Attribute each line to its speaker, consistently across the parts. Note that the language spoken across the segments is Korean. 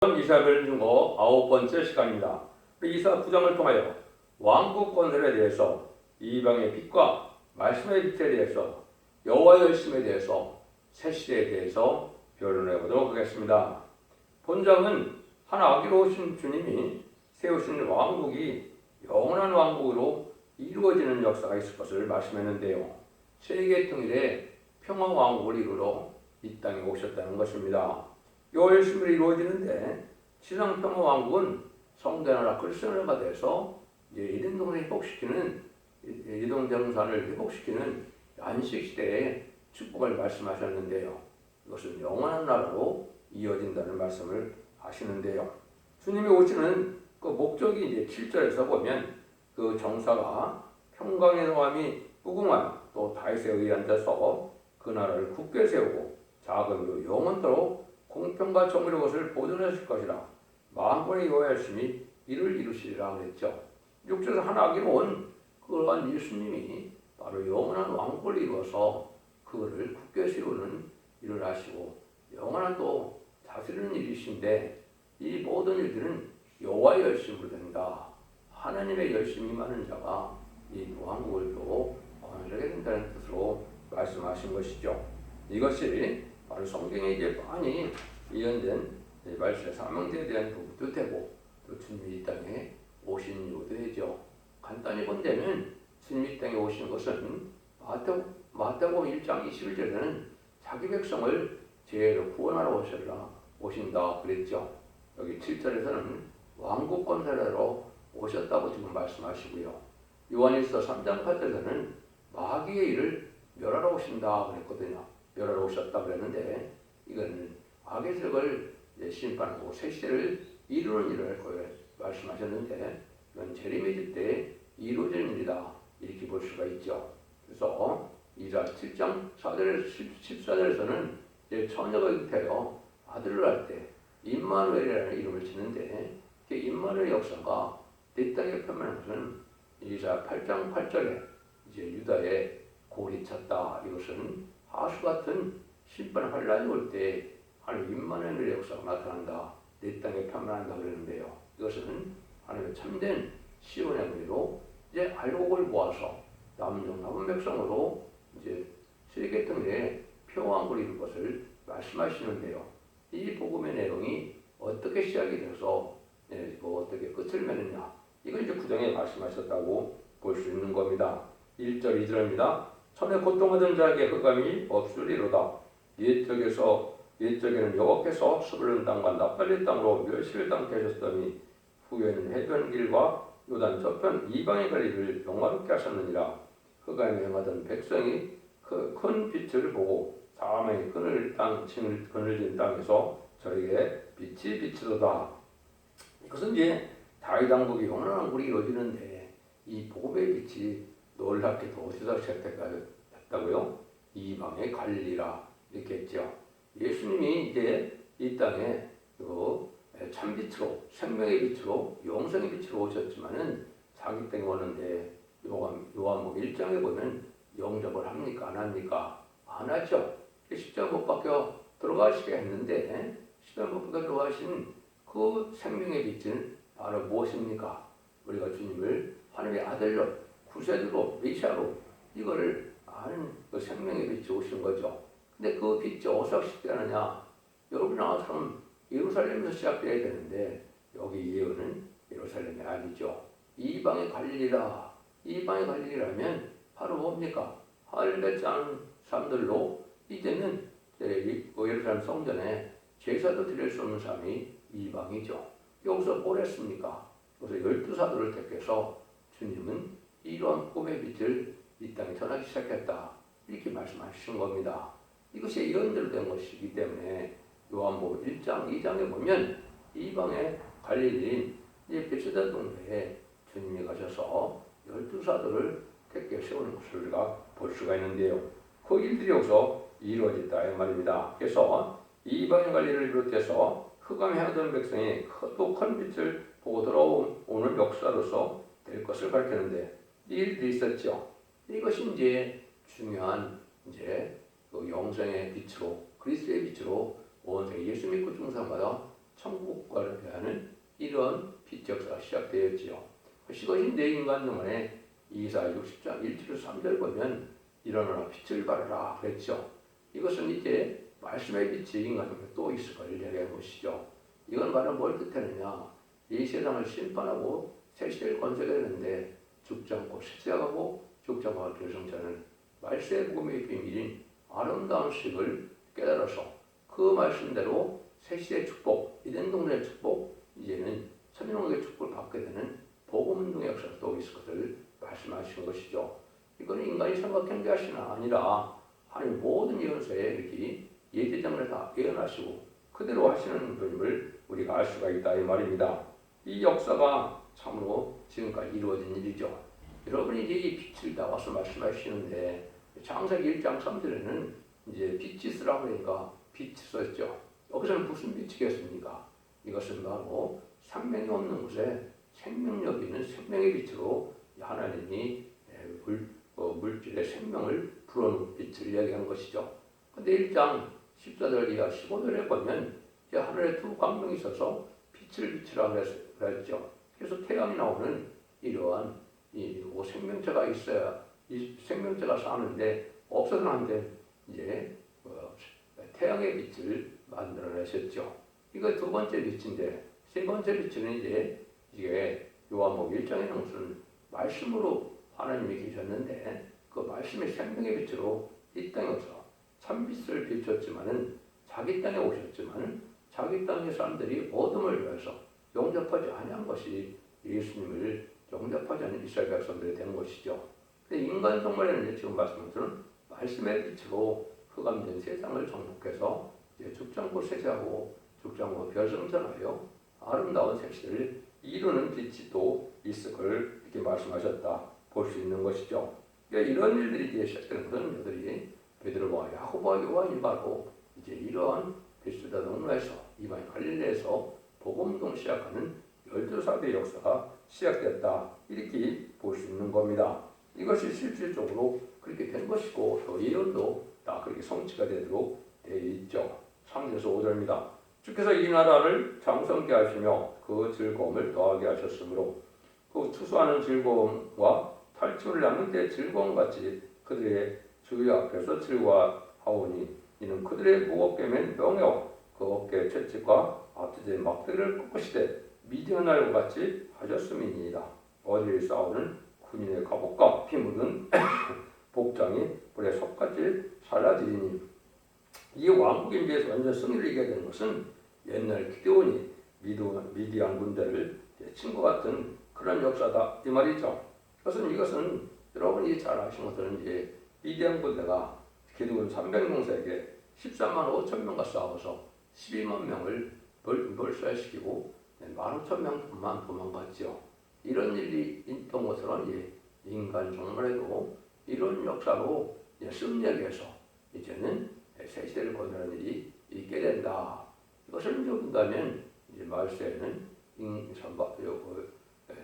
Speaker 1: 이사벨 중고 9번째 시간입니다. 이사 9장을 통하여 왕국 건설에 대해서 이방의 빛과 말씀의 빛에 대해서 여호와의 열심에 대해서 새 시대에 대해서 변론해 보도록 하겠습니다. 본장은 한 아기로우신 주님이 세우신 왕국이 영원한 왕국으로 이루어지는 역사가 있을 것을 말씀했는데요. 세계 통일의 평화 왕국을 이루러 이 땅에 오셨다는 것입니다. 요 열심으로 이루어지는데 지상 평화 왕국은 성대나라 크리스천화가 돼서 이동 동산을 회복시키는 이동 동산을 회복시키는 안식 시대의 축복을 말씀하셨는데요. 이것은 영원한 나라로 이어진다는 말씀을 하시는데요. 주님이 오시는 그 목적이 이제 7절에서 보면 그 정사가 평강의 왕이 무궁한 또 다윗에 의한 자서 그 나라를 굳게 세우고 자금으로 영원토록 공평과 정의로운 것을 보존하실 것이라 만군의 여호와의 열심히 이를 이루시리라 그랬죠. 6절에서 하나 아기로 온 그러한 예수님이 바로 영원한 왕국을 이루어서 그거를 굳게 세우는 일을 하시고 영원한 또 다스리는 일이신데 이 모든 일들은 여호와의 열심으로 된다. 하나님의 열심이 많은 자가 이 왕국을 또 건설하게 된다는 뜻으로 말씀하신 것이죠. 이것이 바로 성경에 이제 많이 예언된 말씀의 사명제에 대한 부분도 되고 또 주님이 이 땅에 오신 이유도 되죠. 간단히 본다면 주님이 이 땅에 오신 것은 마태복음 1장 21절에는 자기 백성을 죄에서 구원하러 오신다 그랬죠. 여기 7절에서는 왕국 건설하러 오셨다고 지금 말씀하시고요. 요한일서 3장 8절에서는 마귀의 일을 멸하러 오신다 그랬거든요. 멸하러 오셨다 그랬는데 이거는 악의 세력을 심판하고 새 시대를 이루는 일을 할 거예요 말씀하셨는데 이건 제레미야 때 이루어지는 일이다 이렇게 볼 수가 있죠. 그래서 이사 7장 4절에서 14절에서는 처녀가 잉태하여 아들을 할 때 임마누엘이라는 이름을 짓는데 그 임마누엘 역사가 내 땅에 표현하는 것은 이사 8장 8절에 이제 유다의 골이 찼다. 이것은 하수 같은 심판 환란이 올 때 하나님 임마누엘의 역사가 나타난다. 내 땅에 표현한다 그러는데요. 이것은 하나님의 참된 시온의 무리로 이제 알곡을 모아서 남은 백성으로 이제 세계 통일의 평화왕국을 이룰 것을 말씀하시는데요. 이 복음의 내용이 어떻게 시작이 돼서 어떻게 끝을 맺느냐 이걸 이제 9장에 말씀하셨다고 볼 수 있는 겁니다. 1절 2절입니다. 전에 고통하던 자에게 흑암이 없으리로다. 옛적에는 여호와께서 스불론 땅과 납달리 땅으로 멸시를 당케 하셨더니 후에는 해변길과 요단 저편 이방의 거리를 영화롭게 하셨느니라. 흑암에 행하던 백성이 큰 빛을 보고 사망의 그늘진 땅에서 저에게 빛이 비치도다. 이것은 이제 다윗 왕국이 영원한 왕국이 이루어지는데 이 복음의 빛이 놀랍게도 어디서 시작됐다고요? 이방의 갈릴리라 이렇게 했죠. 예수님이 이제 이 땅에 참빛으로 생명의 빛으로 영생의 빛으로 오셨지만은 자기 땅에 오는데 요한복음 1장에 보면 영접을 합니까? 안 합니까? 안 하죠. 십자가 못 박혀 들어가시게 했는데 십자가 못 박혀 들어가신 그 생명의 빛은 바로 무엇입니까? 우리가 주님을 하나님의 아들로 구세주로 메시아로 이거를 아는 그 생명의 빛이 오신 거죠. 근데 그 빛이 어디서 시작되느냐? 여러분이나 저처럼 예루살렘에서 시작돼야 되는데 여기 예언은 예루살렘이 아니죠. 이방의 갈릴리라. 이방의 갈릴리라면 바로 뭡니까? 하늘 맺지 않은 사람들로 이제는 예루살렘 성전에 제사도 드릴 수 없는 사람이 이방이죠. 여기서 뭘 했습니까? 그래서 12사도를 택해서 주님은 이러한 꿈의 빛을 이 땅에 전하기 시작했다. 이렇게 말씀하신 겁니다. 이것이 예언대로 된 것이기 때문에 요한복음 1장, 2장에 보면 이방의 갈릴리인 베세다 동네에 주님이 가셔서 12사도를 택해 세우는 것을 우리가 볼 수가 있는데요. 그 일들이 여기서 이루어졌다 이 말입니다. 그래서 이방의 갈릴리를 비롯해서 흑암에 행하던 백성이 또 큰 빛을 보고 돌아오는 역사로서 될 것을 가르치는데 이 일들이 있었죠. 이것이 이제 중요한 그 영생의 빛으로 그리스도의 빛으로 온 세계 예수 믿고 중생마다 천국과를 대하는 이런 빛 역사가 시작되었지요. 그것이 내 인간 동안에 이사야 60장 1절 3절 보면 일어나라 빛을 발하라 그랬죠. 이것은 이제 말씀의 빛이 인간 중에 또 있을 걸 얘기하는 것이죠. 이건 바로 뭘 뜻하느냐. 이 세상을 심판하고 새 시대를 건설하는데 죽지 않고 쇠퇴하고 죽지 않고 결성자는 말씀의 복음의 비밀인 아름다운 식을 깨달아서 그 말씀대로 새 시대의 축복, 이된 동네의 축복, 이제는 천년왕국의 축복을 받게 되는 복음운동의 역사가 또 있을 것을 말씀하시는 것이죠. 이거는 인간이 생각한 것이 아니라 하나님 모든 예언서에 이렇게 예대장을 다 예언하시고 그대로 하시는 분임을 우리가 알 수가 있다 이 말입니다. 이 역사가 참으로 지금까지 이루어진 일이죠. 여러분이 이제 이 빛을 나와서 말씀하시는데 창세기 1장 3절에는 이제 빛이 쓰라고 하니까 빛이 썼죠. 여기서는 무슨 빛이겠습니까? 이것은 바로 생명이 없는 곳에 생명력이 있는 생명의 빛으로 하나님이 물질의 생명을 불어넣은 빛을 이야기하는 것이죠. 근데 1장 14절 이하 15절에 보면 하늘에 두 광명이 있어서 빛을 비추라 그랬죠. 그래서 태양이 나오는 이러한 이 생명체가 있어야 이 생명체가 사는데 없어서는 안 돼. 이제 태양의 빛을 만들어내셨죠. 이거 두 번째 빛인데 세 번째 빛은 이게 요한복음 1장에는 무슨 말씀으로 하나님이 계셨는데 그 말씀의 생명의 빛으로 이 땅에 오셔 참빛을 비췄지만은 자기 땅에 오셨지만은 자기 땅의 사람들이 어둠을 위해서 용접하지 아니한 것이 예수님을 용접하지 않은 이스라엘 백성들이 된 것이죠. 근데 인간 정말에는 지금 말씀한 것처럼 말씀의 빛으로 흑암된 세상을 정복해서 죽지 않고 쇠퇴하고 죽지 않고 별성전하여 아름다운 색시를 이루는 빛이 또 있을 걸 이렇게 말씀하셨다 볼 수 있는 것이죠. 그러니까 이런 일들이 이제 시작되는 것은 여들이 베드로와 야고보와 요한이 바로 이제 이러한 베스다 동네에서 이방 갈릴리에서 복음운동 시작하는 12사도의 역사가 시작됐다 이렇게 볼 수 있는 겁니다. 이것이 실질적으로 그렇게 된 것이고 또 예언도 다 그렇게 성취가 되도록 되어 있죠. 3절에서 5절입니다. 주께서 이 나라를 장성케 하시며 그 즐거움을 더하게 하셨으므로 그 추수하는 즐거움과 탈출을 낳는 데 즐거움같이 그들의 주의 앞에서 즐거워하오니 이는 그들의 무겁게 맨 명예와 그 어깨의 채찍과 앞뒤의 막대기를 꺾으시되 미디어 날과 같이 하셨음이니이다. 어디를 싸우는 군인의 갑옷과 피 묻은 복장이 불의 섭같이 사라지니 이 왕국에 비해서 완전 승리를 이기게 되는 것은 옛날 기드온이 미디안 군대를 친 것 같은 그런 역사다 이 말이죠. 이것은 여러분이 잘 아시는 것처럼 이제 미디안 군대가 기드온 300명에게 14만 5천 명과 싸워서 12만 명을 몰살시키고 15,000명만 도망갔죠. 이런 일이 있던 것처럼 인간 정말에도 이런 역사로 승리하기 위해서 이제는 새 시대를 건설하는 일이 있게 된다. 이것을 이제 본다면 이제 말세에는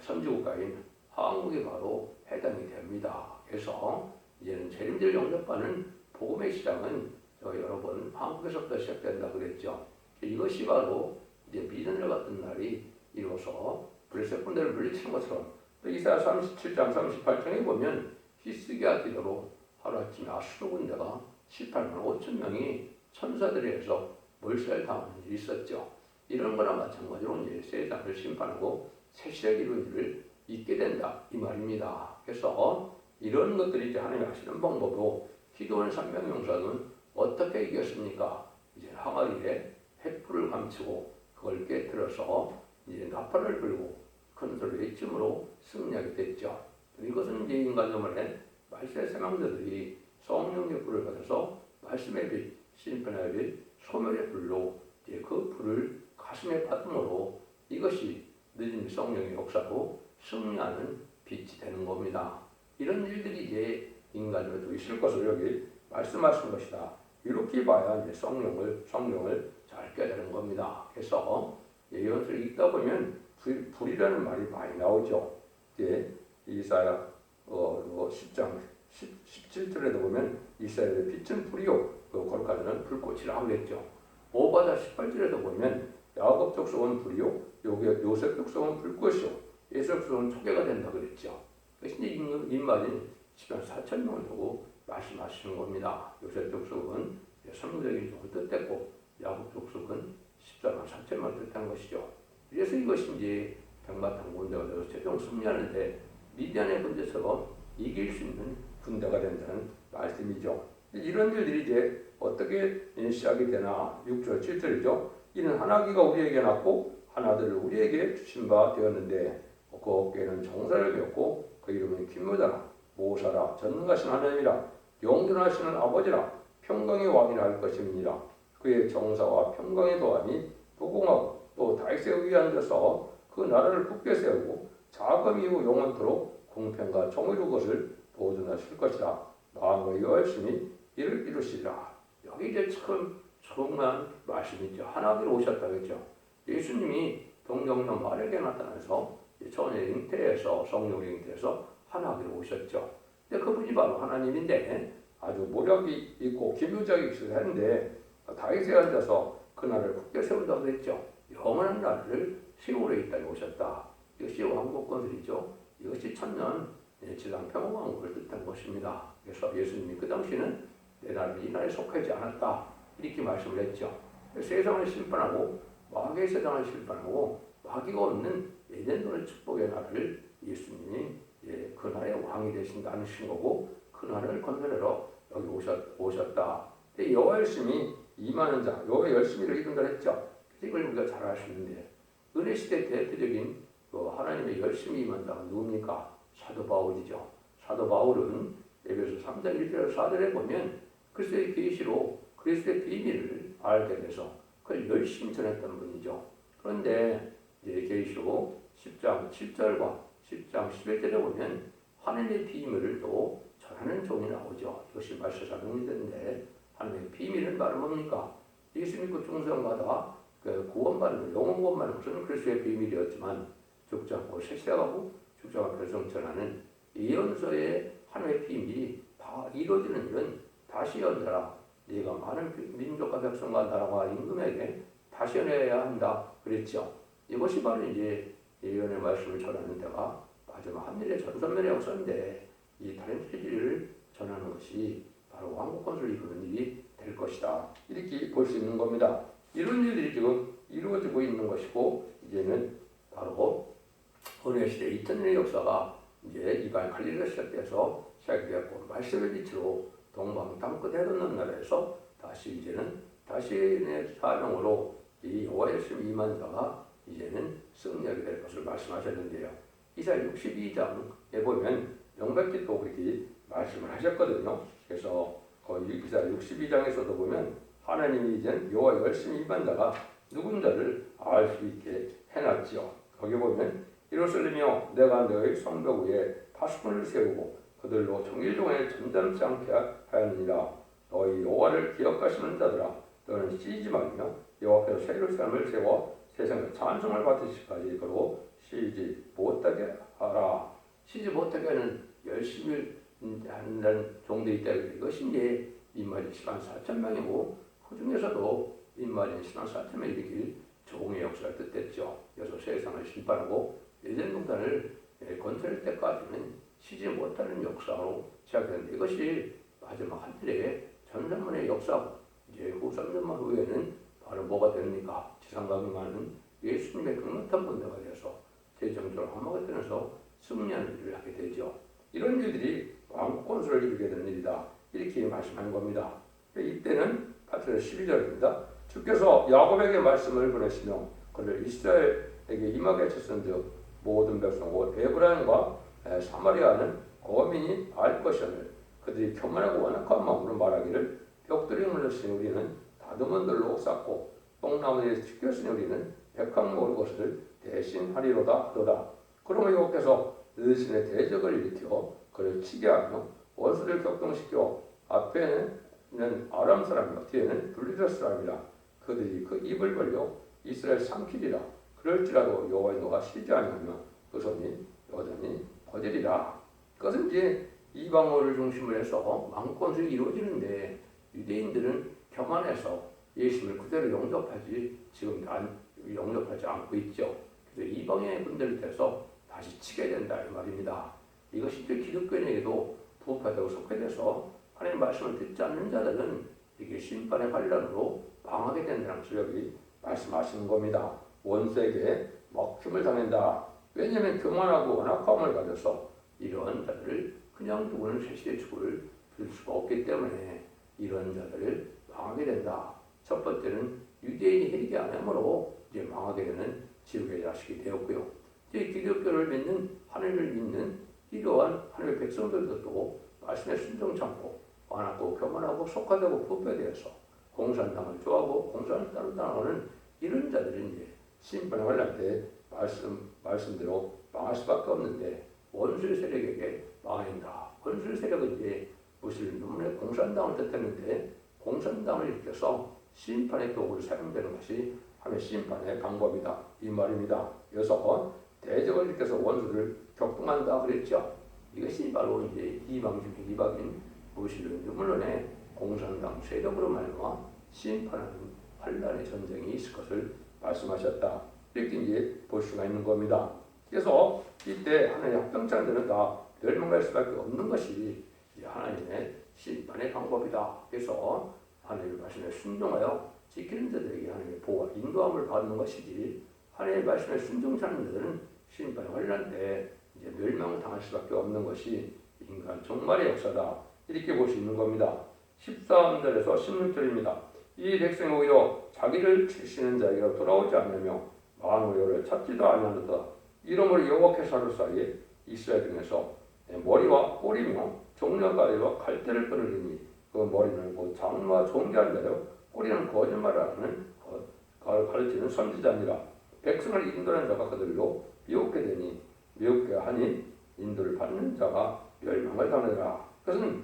Speaker 1: 선지국가인 한국이 바로 해당이 됩니다. 그래서 이제는 재림절 영접하는 복음의 시장은 여러 번 한국에서부터 시작된다 그랬죠. 이것이 바로 이제 미전날 같은 날이 이루어서 블레셋 군대를 물리치는 것처럼 또 이사야 37장 38장에 보면 히스기야 기도로 하루아침에 아수르 군대가 18만 5천 명이 천사들에 의해서 몰살당하는 일이 있었죠. 이런 거나 마찬가지로 이제 세상을 심판하고 새 시대를 이루는 일을 있게 된다 이 말입니다. 그래서 이런 것들이 이제 하나님이 하시는 방법으로 기도원 300명사는 어떻게 이겼습니까? 이제 항아리에 횃불을 감추고 그걸 깨뜨려서 이제 나팔을 불고 큰 소리로 외침으로 승리하게 됐죠. 이것은 이제 인간들의 말씀의 생명자들이 성령의 불을 받아서 말씀의 빛, 심판의 빛, 소멸의 불로 이제 그 불을 가슴에 받음으로 이것이 늦은 성령의 역사로 승리하는 빛이 되는 겁니다. 이런 일들이 이제 인간에도 있을 것을 여기 말씀하신 것이다. 이렇게 봐야 이제 성령을 잘 깨달은 겁니다. 그래서 예언서를 읽다 보면 불이라는 말이 많이 나오죠. 이제 이사야 10장 17절에도 보면 이스라엘의 빛은 불이요 거룩하다는 불꽃이라고 했죠. 오바다 18절에도 보면 야곱 족속은 불이요, 요셉 족속은 불 것이요, 에서 족속은 초계가 된다 그랬죠. 그것이 인말인 10만 4천 명을 두고 말씀하시는 겁니다. 요셉 족속은 성적인 쪽을 뜻했고 야곱 족속은 14만 4천만 뜻한 것이죠. 그래서 이것이 이제 백마탄 군대가 되어서 최종 승리하는데 미디안의 군대처럼 이길 수 있는 군대가 된다는 말씀이죠. 이런 일들이 이제 어떻게 시작이 되나 6절 7절이죠. 이는 하나기가 우리에게 낳고 하나들을 우리에게 주신 바 되었는데 그 어깨에는 정사를 메었고 그 이름은 긴무다라 모사라 전능하신 하나님이라 영존하시는 아버지라 평강의 왕이라 할 것임이니라. 그의 정사와 평강의 도함이 도공하고 또 다윗의 위에 앉아서 그 나라를 굳게 세우고 자금 이후 영원토록 공평과 정의로 것을 보존하실 것이라. 마음의 열심히 이를 이루시리라. 여기 이제 참 중요한 말씀이죠. 하나님이 오셨다 그랬죠. 예수님이 동정녀 마리아에게 나타나서 처음에 잉태에서 성령 잉태에서 하나님이 오셨죠. 근데 그분이 바로 하나님인데 아주 모력이 있고 기묘적이 있었는데 다윗에 앉아서 그 나라를 굳게 세운다고 그랬죠. 영원한 나라를 세우려 이 땅에 오셨다. 이것이 왕국권들이죠. 이것이 천년 진랑 평화왕국을 뜻한 것입니다. 그래서 예수님이 그 당시에는 내 나라는 이 나라에 속하지 않았다 이렇게 말씀을 했죠. 세상을 심판하고 마귀의 세상을 심판하고 마귀가 없는 에덴don의 축복의 나라를 예수님이 그 나라의 왕이 되신다는 거고 그 나라를 건설하러 여기 오셨다. 여호와 열심히 임하는 자, 여호와 열심히를 이룬다 했죠. 이걸 우리가 잘 알 수 있는데 은혜 시대 대표적인 하나님의 열심히 임한 자가 누굽니까? 사도 바울이죠. 사도 바울은 에베소 3장 1절에서 4절에 보면 그리스도의 계시로 그리스도의 비밀을 알게 돼서 그걸 열심히 전했던 분이죠. 그런데 이제 계시록 10장 7절과 10장 11절에 보면 하나님의 비밀을 또 전하는 종이 나오죠. 이것이 말세사명이 되는데 하나님의 비밀은 바로 뭡니까? 예수 믿고 중생마다 구원받는 영원 구원받는 것은 그리스도의 비밀이었지만 죽지 않고 세세하고 죽지 않고 결성 전하는 예언서의 하나님의 비밀이 다 이루어지는 일은 다시 연하라. 네가 많은 민족과 백성과 나라와 임금에게 다시 연해야 한다 그랬죠. 이것이 바로 이제 예언의 말씀을 전하는 데가 마지막 한일의 전선면의 역사인데 이 다른 체질을 전하는 것이 바로 왕국 건설을 이루는 일이 될 것이다. 이렇게 볼 수 있는 겁니다. 이런 일들이 지금 이루어지고 있는 것이고 이제는 바로 은혜 시대 2000년의 역사가 이제 이방 갈릴리가 시작돼서 시작되었고 말씀의 빛으로 동방 땅끝 해돋는 나라에서 다시 이제는 다시의 사명으로 이 여호와 열심히 임한 자가 이제는 승리하게 될 것을 말씀하셨는데요. 이사야 62장에 보면 명백히 또 그렇게 말씀을 하셨거든요. 그래서 이사야 62장에서도 보면 하나님이 이제 여호와 열심히 임한 자가 누군가를 알 수 있게 해놨죠. 거기 보면 예루살렘이여 내가 너의 성벽 위에 파수꾼을 세우고 그들로 정일종에 잠잠지 않게 하였느니라. 너희 여호와를 기억하시는 자들아 너는 쉬지 말며 여호와께서 새 예루살렘을 세워 세상에 찬송을 받으시기까지 그로 쉬지 못하게 하라. 쉬지 못하게 하는 열심히 하는 종들이 있다. 이것이 이제 인마린 10만 4천 명이고 그 중에서도 인마린 10만 4천 명이 일으킬 종의 역사를 뜻했죠. 그래서 세상을 심판하고 에덴 동산을 건설할 때까지는 쉬지 못하는 역사로 시작되는데 이것이 마지막 한때의 전산문의 역사고 이제 후 3년만 후에는 바로 뭐가 됩니까? 지상각용하는 예수님의 극락한 군대가 되어서 최종적으로 한마디면서 승리하는 일을 하게 되죠. 이런 일들이 왕국 건설을 이루게 되는 일이다. 이렇게 말씀하는 겁니다. 이때는 8절 12절입니다. 주께서 야곱에게 말씀을 보내시며 그를 이스라엘에게 임하게 하셨은즉 모든 백성 곧 에브라임과 사마리아는 거민이 알 것이오늘 그들이 교만하고 완악한 마음으로 말하기를 벽돌이 물렸으니 우리는 다듬은 돌로 쌓고 똥나무에 튀겼으니 우리는 백합 먹을 것을 대신하리로다 하도다. 그러므로 여호와께서 느신의 대적을 일으켜 그를 치게 하며 원수를 격동시켜 앞에는 아람 사람이요 뒤에는 블리셋 사람이라. 그들이 그 입을 벌려 이스라엘 삼키리라. 그럴지라도 여호와의 노가 쉬지 아니하며 그 손이 여전히 거절이라. 그것은 이제 이방어를 중심으로 해서 왕권이 이루어지는데 유대인들은 교만해서 예수님을 그대로 영접하지 지금 영접하지 않고 있죠. 그래서 이방인의 분들에 대해서 다시 치게 된다 이 말입니다. 이것이 이제 기독교인에게도 부패되고 속해돼서 하나님 말씀을 듣지 않는 자들은 이게 심판의 환란으로 망하게 된다는 것을 여기 말씀하시는 겁니다. 원수에게 먹힘을 당한다. 왜냐하면 교만하고 완악함을 가져서 이러한 자들을 그냥 두고는 세시의 축을 빌 수가 없기 때문에 이런 자들을 망하게 된다. 첫 번째는 유대인이 회개 안 함으로 이제 망하게 되는 지옥의 자식이 되었고요. 이제 기독교를 믿는 하나님을 믿는 이러한 하나님의 백성들도 또 말씀에 순종치 않고 완악고 교만하고 속화되고 부패되어서 공산당을 좋아하고 공산을 따르는 이런 자들이 이제 심판의 환란 때 말씀대로 망할 수밖에 없는데 원수의 세력에게 망한다. 원수의 세력은 이제 무슬림의 공산당을 뜻했는데 공산당을 일으켜서 심판의 도구로 사용되는 것이 하나님의 심판의 방법이다 이 말입니다. 그래서 대적을 일으켜서 원수를 격동한다 그랬죠. 이것이 바로 이제 이방 중에 이방인 무슬림 물론에 공산당 세력으로 말미암아 심판하는 환란의 전쟁이 있을 것을 말씀하셨다. 이렇게 이제 볼 수가 있는 겁니다. 그래서 이때 하나님의 합병자들은 다 멸망할 수밖에 없는 것이 하나님의 심판의 방법이다. 그래서 하나님의 말씀에 순종하여 지키는 자들에게 하나님의 보호와 인도함을 받는 것이지 하나님의 말씀에 순종치 않는 자들은 심판의 환란 때 이제 멸망을 당할 수밖에 없는 것이 인간 종말의 역사다. 이렇게 볼 수 있는 겁니다. 13절에서 16절입니다. 이 백성이 오히려 자기를 치시는 자에게로 돌아오지 않으며 만호를 찾지도 아니하노다. 이러므로 여호와께서 하루사이에 이스라엘 중에서 머리와 꼬리며 종려가리와 갈대를 끊으리니 그 머리는 곧 장로와 존귀한 자요 꼬리는 거짓말하는 가르치는 선지자니라. 백성을 인도하는 자가 그들로 미혹게 되니 미혹게 하니 인도를 받는 자가 멸망을 당하리라. 그것은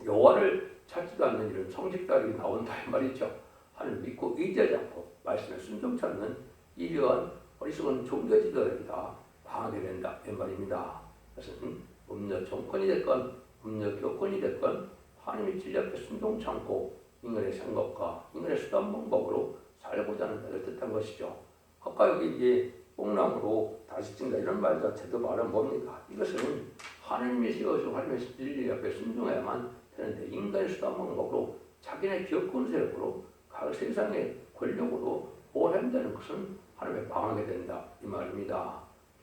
Speaker 1: 여호와를 찾지도 않는 이런 성직자들이 나온다 이 말이죠. 하나님 믿고 의지하지 않고 말씀에 순종치 않는 이러한 어리석은 종교 지도자들이 다 망하게 된다 이 말입니다. 그것은 음녀 정권이 됐건 음녀 교권이 됐건 하나님의 진리 앞에 순종치 않고 인간의 생각과 인간의 수단 방법으로 살고자 하는 자를 뜻한 것이죠. 아까 여기 이제 뽕나무로 다시 찐다 이런 말 자체도 말은 뭡니까? 이것은 하나님이 세워서 하나님의 진리 앞에 순종해야만 되는데 인간의 수단 방법으로 자기네 교권 세력으로 각 세상의 권력으로 오행되는 것은 하나님의 망하게 된다 이 말입니다.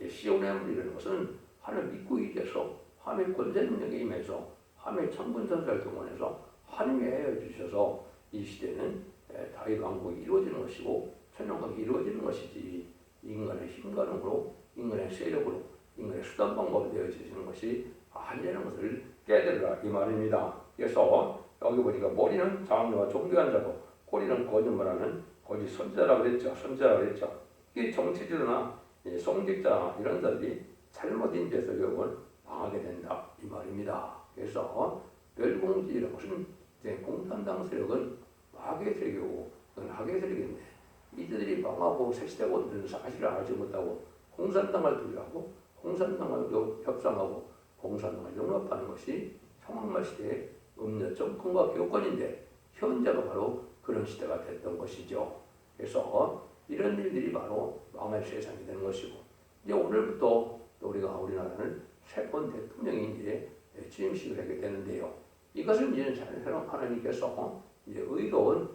Speaker 1: 시온의 물이라는 것은 하나님 믿고 의지해서 하나님의 권세 능력에 임해서 하나님의 천군 천사를 동원해서 하나님이 헤어 주셔서 이 시대는 다윗 왕국이 이루어지는 것이고 천년왕국이 이루어지는 것이지 인간의 힘가능으로 인간의 세력으로 인간의 수단 방법으로 되어지는 것이 아니라는 것을 깨달으라 이 말입니다. 그래서 여기 보니까 머리는 장로와 종교한 자고 꼬리는 거짓말하는 거짓 선지자라고 그랬죠. 선지자라고 그랬죠. 이 정치주나 성직자 이런 자들이 잘못 인지해서 결국은 망하게 된다 이 말입니다. 그래서 멸공지라는 것은 공산당 세력은 마귀의 세력이고 그건 악의 세력인데 이들이 망하고 세시되고 있는 사실을 알지 못하고 공산당을 두려워하고 공산당을 협상하고 공산당을 용납하는 것이 상황말 시대의 음녀 정권과 교권인데 현재가 바로 그런 시대가 됐던 것이죠. 그래서 이런 일들이 바로 망할 세상이 되는 것이고 이제 오늘부터 우리나라는 새 번 대통령이 이제 취임식을 하게 되는데요. 이것은 이제 하나님께서 이제 의로운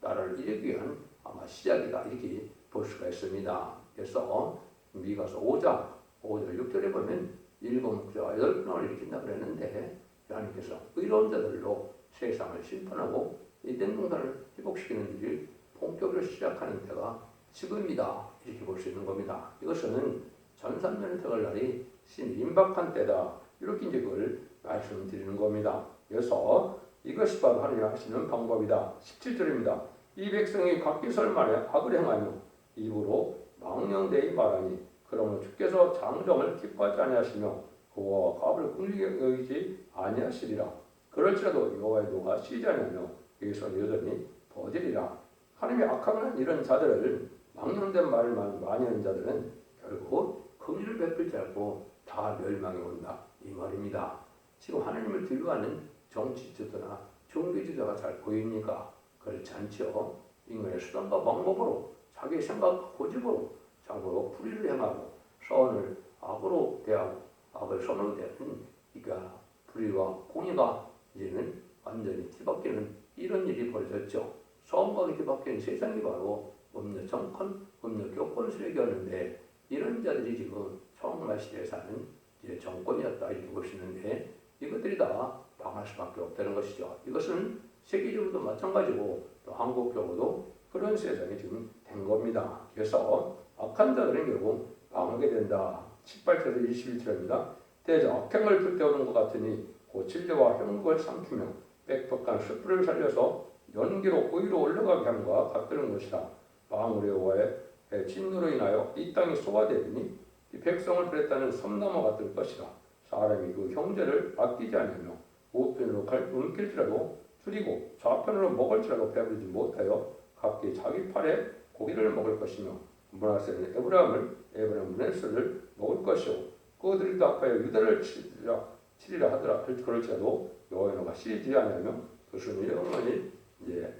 Speaker 1: 나라를 이루기 위한 아마 시작이다 이렇게 볼 수가 있습니다. 그래서 미가서 5장 5절 6절에 보면 일곱 목자와 여덟 분을 일으킨다 그랬는데 하나님께서 의로운 자들로 세상을 심판하고 이된 동산을 회복시키는 일을 본격으로 시작하는 때가 지금이다 이렇게 볼 수 있는 겁니다. 이것은 전산면을 택할 날이 임박한 때다 이렇게 이제 그걸 말씀드리는 겁니다. 그래서 이것이 바로 하나님이 하시는 방법이다. 17절입니다. 이 백성이 각기 설말에 악을 행하며 입으로 망령되이 말하니 그러므로 주께서 장정을 기뻐하지 아니하시며 그와 갑을 긍휼히 여기지 아니하시리라. 그럴지라도 여호와의 노가 쉬지 아니하며 여기서 여전히 버리리라. 하나님의 악한 이런 자들을 망령된 말을 많이 하는 자들은 결국 긍휼을 베풀지 않고 다 멸망이 온다 이 말입니다. 지금 하나님을 두려워하는 정치주도나 종교주도가 잘 보입니까? 그렇지 않죠. 인간의 수단과 방법으로 자기 생각 고집으로 자고 불의를 행하고 선을 악으로 대하고 악을 선으로 대하는 그러니까 불의와 공의가 이제는 완전히 뒤바뀌는 이런 일이 벌어졌죠. 선과 뒤바뀌는 세상이 바로 법률 정권, 법률 교권 세력이었는데 이런 자들이 지금 정말 시대에 사는 이제 정권이었다 이렇게 볼 수 있는데 이것들이 다 망할 수밖에 없다는 것이죠. 이것은 세계적으로도 마찬가지고 또 한국적으로도 그런 세상이 지금 된 겁니다. 그래서 악한 자들은 결국 망하게 된다. 18절에서 21절입니다. 대저 악행을 불태우는 것 같으니 고칠려와 형국을 삼키며 빽빽한 숯불을 살려서 연기로 의로 올라가게 함과 같다는 것이다. 망울의 여호와의 진노로 인하여 이 땅이 소화되리니 이 백성을 버렸다는 섬나무 같을 것이라. 사람이 그 형제를 아끼지 않으며 우편으로 움킬지라도 줄이고 좌편으로 먹을지라도 배부르지 못하여 각기 자기 팔에 고기를 먹을 것이며 문하세는 에브라임 문하세를 먹을 것이요 그들도 아파여 유다를 치리라 하더라 그럴지라도 여호와가 시리지 아니하며 그 순이 영원히 이제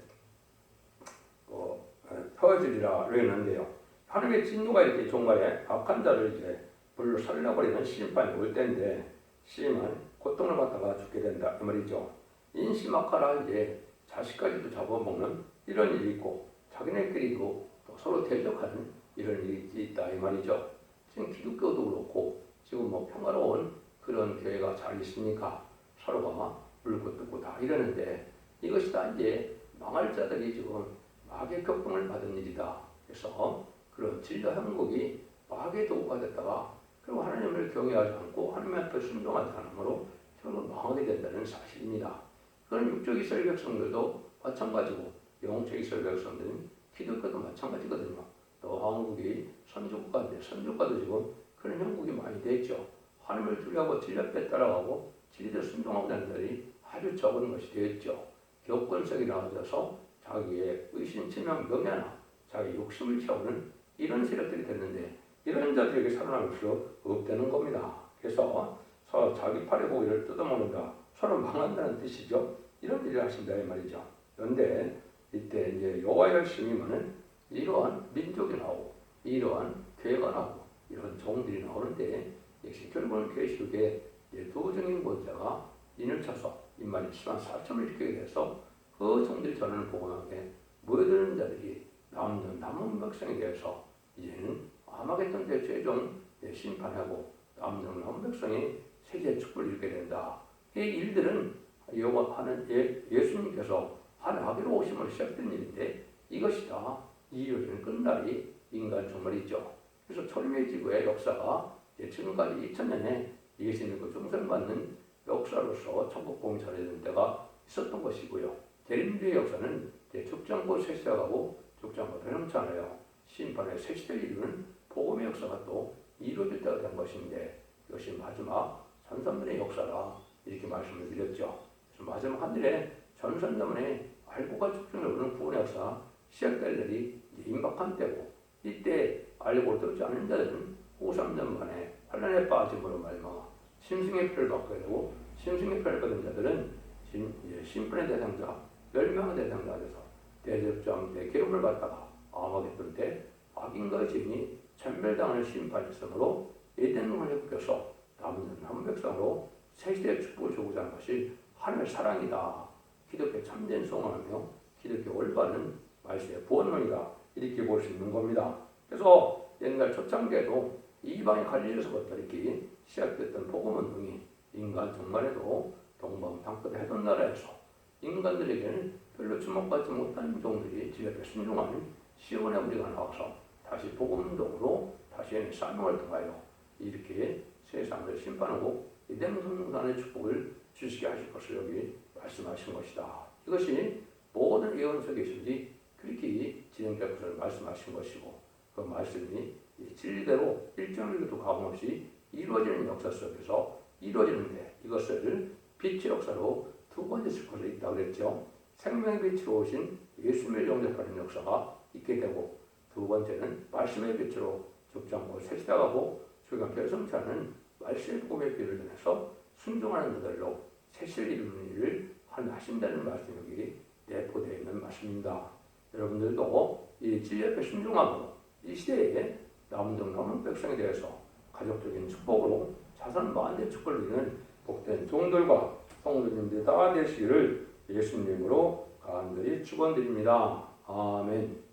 Speaker 1: 퍼지리라 그랬는데요. 하나님의 진노가 이렇게 종말에 악한 자를 이제 불로 살려버리는 심판이 올 때인데 심은 고통을 받다가 죽게 된다 이 말이죠. 인심악하라 이제 자식까지도 잡아먹는 이런 일이 있고 자기네끼리도 또 서로 대적하는 이런 일이 있다 이 말이죠. 지금 기독교도 그렇고 지금 뭐 평화로운 그런 교회가 잘 있으니까 서로가 물고 뜯고 다 이러는데 이것이 다 이제 망할 자들이 지금 마귀의 격동을 받은 일이다. 그래서 그런 진리와 형국이 마귀의 도구가 됐다가 그리고 하나님을 경외하지 않고 하나님 앞에 순종하지 않으므로 결국 망하게 된다는 사실입니다. 그런 육적 이스라엘 백성들도 마찬가지고 영적 이스라엘 백성들은 기독교도 마찬가지거든요. 또 한국이 선조국가인데 선조국가도 지금 그런 형국이 많이 됐죠. 하나님을 두려워하고 진리 앞에 따라가고 진리대로 순종하고 다는 자들이 아주 적은 것이 되었죠. 교권성이 나아져서 자기의 의심, 치명, 명예나 자기 욕심을 채우는 이런 세력들이 됐는데 이런 자들에게 살아남을 수 없다는 겁니다. 그래서 서로 자기 팔의 고기를 뜯어먹는다. 서로 망한다는 뜻이죠. 이런 일을 하신다 이 말이죠. 그런데 이때 이제 여호와의 열심이면은 이러한 민족이 나오고 이러한 교회가 나오고 이런 종들이 나오는데 역시 결국은 계시록에 두 증인 본자가 인을 쳐서 인만이 7만 4천을 일으키게 돼서 그 종들이 전하는 복음에 모여드는 자들이 남은 백성에 대해서 이제는 아마겟돈 때 최종 심판하고 남은 백성이 세계 축복을 이루게 된다. 이 일들은 하는 예수님께서 하나님으로 오심으로 시작된 일인데 이것이 다 이루어지는 끝날이 인간 종말이죠. 그래서 초림의 지구의 역사가 지금까지 2000년에 예수님의 그 중생받는 역사로서 천국 복음이 전해지는 때가 있었던 것이고요. 대림주의 역사는 죽장고 쇠시하고 죽장고 변함치 않아요. 심판의 새 시대를 이루는 복음의 역사가 또 이루어질 때가 된 것인데 이것이 마지막 전선문의 역사라 이렇게 말씀을 드렸죠. 그래서 마지막 하늘에 전선문에 알고가 죽중을 오는 구원의 역사 시작될 날이 임박한 때고 이때 알고 듣지 않은 자들은 53년 만에 환란에 빠짐으로 말미암아 심승의 표를 받게 되고 심승의 표를 받은 자들은 심판의 대상자, 멸망의 대상자 돼서 대접장 대기름을 받다가 아마겟돈 때 악인과 죄인이 천멸당하는 심판이 있으므로 에덴문을 회복해서 남는 한 백성으로 새시대의 축복을 주고자 하는 것이 하나님의 사랑이다. 기독교 참된 소망하며 기독교 올바른 말씀의 구원론이다. 이렇게 볼 수 있는 겁니다. 그래서 옛날 초창기에도 이방의 갈릴리에서부터 이렇게 시작됐던 복음운동이 인간 종말에도 동방탕급에 하던 나라에서 인간들에게는 별로 주목받지 못한 종들이 지역에 순종하는 시온의 우리가 나와서 다시 복음운동으로 다시 사명을 통하여 이렇게 세상을 심판하고 이된 성산의 축복을 주시게 하실 것을 여기 말씀하신 것이다. 이것이 모든 예언서 계시들이 그렇게 진행될 것을 말씀하신 것이고 그 말씀이 진리대로 일정일도 가감없이 이루어지는 역사 속에서 이루어지는데 이것을 빛의 역사로 두 번째 스포가 있다고 그랬죠. 생명의 빛으로 오신 예수님을 영접하는 역사가 있게 되고 두 번째는 말씀의 빛으로 죽지 않고 새시다가고 저희가 결성치 않은 말씀의 복음의 빛을 전해서 순종하는 자들로 새시를 이루는 일을 하신다는 말씀이 여기 내포되어 있는 말씀입니다. 여러분들도 이 진리 앞에 순종함으로 이 시대에 남은 백성에 대해서 가족적인 축복으로 자선 만대 축복을 누리는 복된 종들과 성도님들 다 되시기를 예수님으로 간절히 축원드립니다. 아멘.